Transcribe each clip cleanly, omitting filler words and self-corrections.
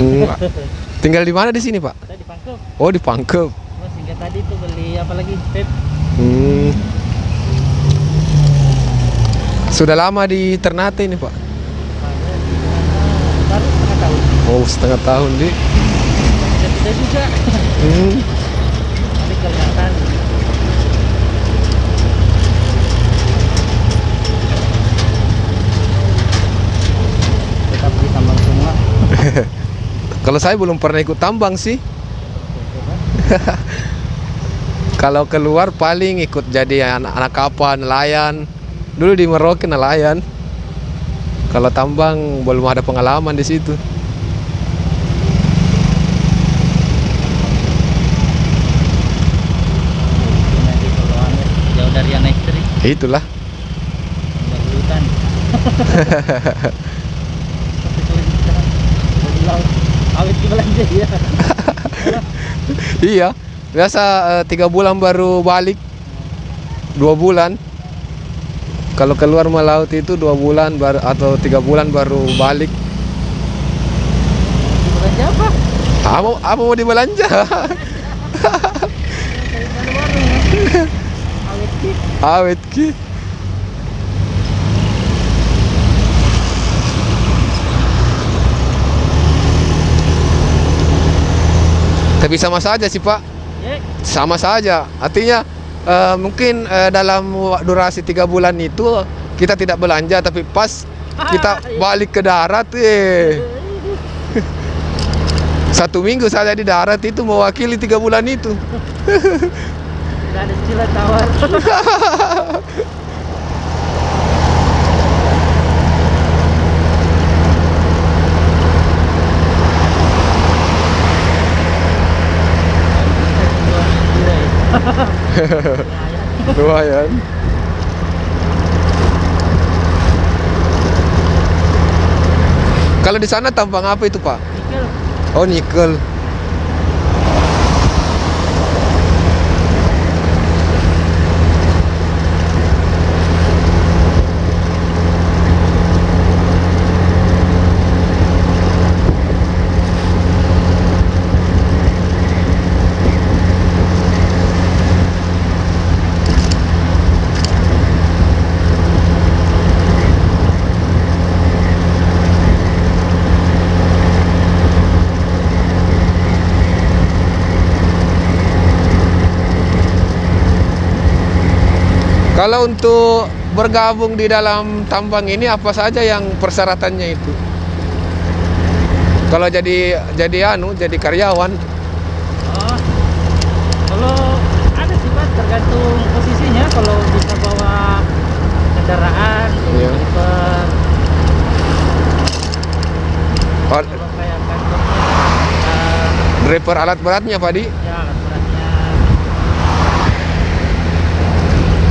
Hmm, tinggal di mana di sini, Pak? Saya di Pangkep. Oh, di Pangkep. Oh, sehingga tadi tuh beli apa lagi? Vape. Hmm. Sudah lama di Ternate ini, Pak? Baru setengah tahun. Oh, setengah tahun, Di. Tidak juga. Hmm. Tapi kelihatan. Tetap di tambang semua. Kalau saya belum pernah ikut tambang sih. Kalau keluar paling ikut jadi anak kapal, nelayan. Dulu di Merauke nelayan. Kalau tambang belum ada pengalaman di situ. Nanti kalau aneh, jauh dari anak istri. Itulah. Nggak hutan. Tapi kalau di sana, kalau di laut, awet di belanja ya. Iya. Biasa 3 bulan baru balik. 2 bulan. Kalau keluar melaut itu 2 bulan baru atau 3 bulan baru balik. Di belanja apa? Apa mau dibelanja? Kayak mana warung ya? Awet sih. Awet ki. Tapi sama saja sih, Pak. Ya, Sama saja. Artinya mungkin dalam durasi 3 bulan itu kita tidak belanja, tapi pas kita balik ke darat, 1 minggu saja di darat itu mewakili 3 bulan itu. nggak ada cicilan tawar. Lumayan. Kalau di sana tambang apa itu, Pak? Nikel. Oh, nikel. Kalau untuk bergabung di dalam tambang ini apa saja yang persyaratannya itu? Kalau jadi karyawan. Oh, kalau ada sih Pak, tergantung posisinya. Kalau bisa bawa kendaraan, Iya. driver. Oh, Kalau kayak kantornya, driver alat beratnya, Pak Di? ya alat beratnya.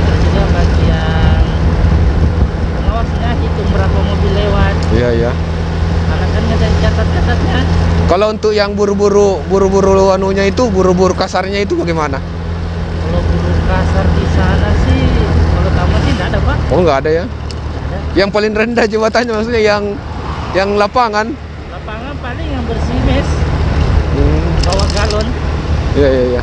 Terus juga bagian pengawasnya, hitung berapa mobil lewat. Iya, iya. Karena kan ada catat-catatnya. Kalau untuk yang buru-buru anunya itu, buru-buru kasarnya itu bagaimana? Kalau buruh kasar di sana sih, kalau tambang sih nggak ada Pak. Oh, nggak ada ya? Nggak ada. Yang paling rendah jabatannya maksudnya yang lapangan. Lapangan paling yang bersih mes, Hmm. bawa galon. Iya, iya, iya.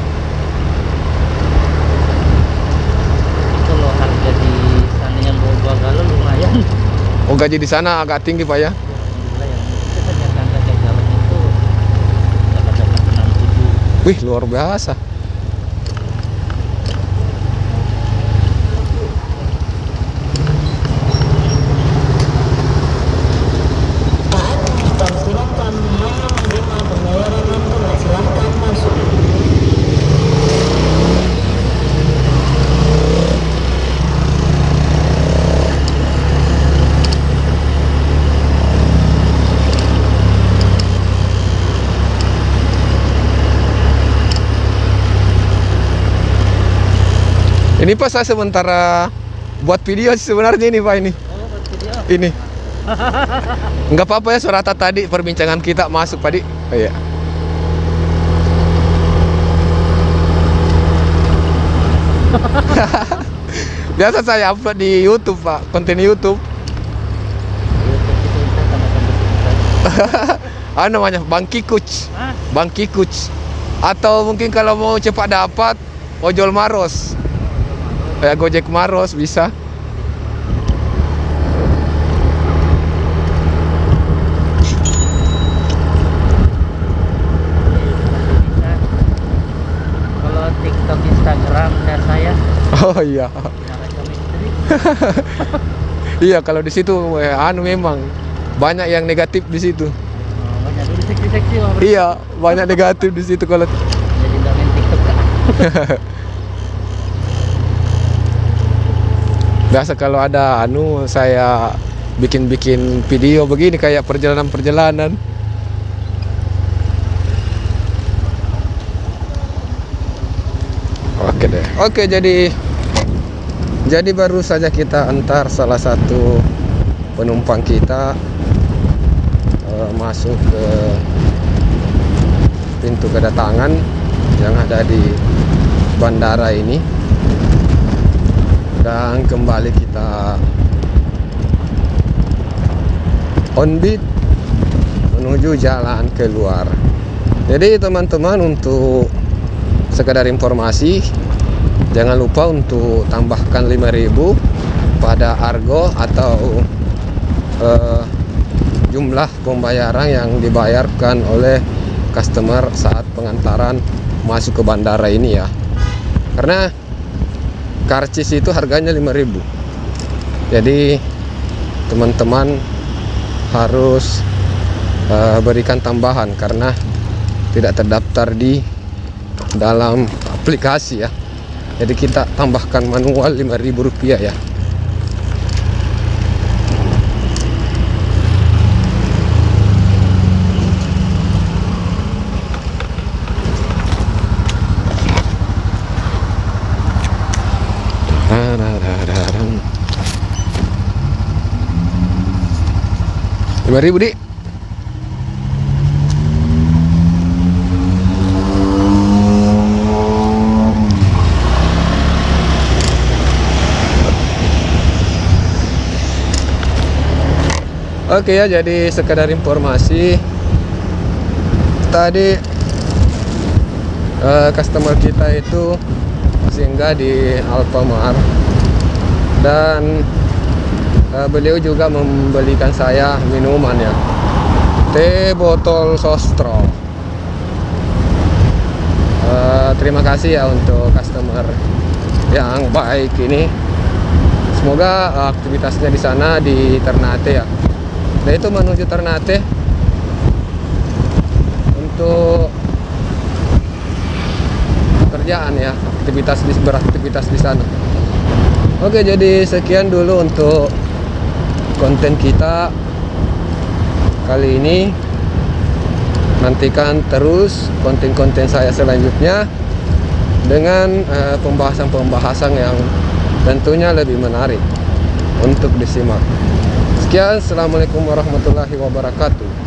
Kalau harga di sana yang bawa galon lumayan. Oh, gaji di sana agak tinggi, Pak ya? Alhamdulillah yang kita kan yang angkat kayak galon itu dapat 67. Wih, luar biasa. Silakan menerima pembayaran non-tunai, silakan masuk. Ini Pak, saya sementara buat video sebenarnya ini, Pak, ini. Oh, buat video. Ini. Nggak apa-apa ya, Surata tadi perbincangan kita masuk, Pak Di. Oh, iya. Biasa saya upload di YouTube, Pak, konten YouTube. YouTube itu kita tambahkan bersih. namanya Bang Kikuch. Hah? Bang Kikuch. Atau mungkin kalau mau cepat dapat ojol Maros. Kayak Gojek Maros bisa. Bisa. Kalau TikTok, Instagram dan saya Oh iya. jangan chemistry. Iya, kalau di situ memang banyak yang negatif di situ. Oh, banyak dulu seksi-seksi Bang Bro. Iya, banyak negatif di situ kalau Jadi nggak main TikTok Kak. biasa kalau ada saya bikin video begini kayak perjalanan-perjalanan. Oke deh. Oke, jadi baru saja kita antar salah satu penumpang kita masuk ke pintu kedatangan yang ada di bandara ini, dan kembali kita on beat menuju jalan keluar. Jadi teman-teman, untuk sekadar informasi, jangan lupa untuk tambahkan 5.000 pada argo atau jumlah pembayaran yang dibayarkan oleh customer saat pengantaran masuk ke bandara ini ya. Karena karcis itu harganya 5.000. Jadi teman-teman harus berikan tambahan karena tidak terdaftar di dalam aplikasi ya. Jadi kita tambahkan manual Rp5.000 ya. Rp5.000 Dik. Oke ya, jadi sekedar informasi tadi customer kita itu singgah di Alfamart dan beliau juga membelikan saya minuman ya, teh botol sostro. Terima kasih ya untuk customer yang baik ini. Semoga aktivitasnya di sana di Ternate ya. Nah, itu menuju Ternate untuk pekerjaan ya, beraktivitas di sana. Oke, jadi sekian dulu untuk konten kita kali ini. Nantikan terus konten-konten saya selanjutnya dengan pembahasan-pembahasan yang tentunya lebih menarik untuk disimak. Sekian, assalamualaikum warahmatullahi wabarakatuh.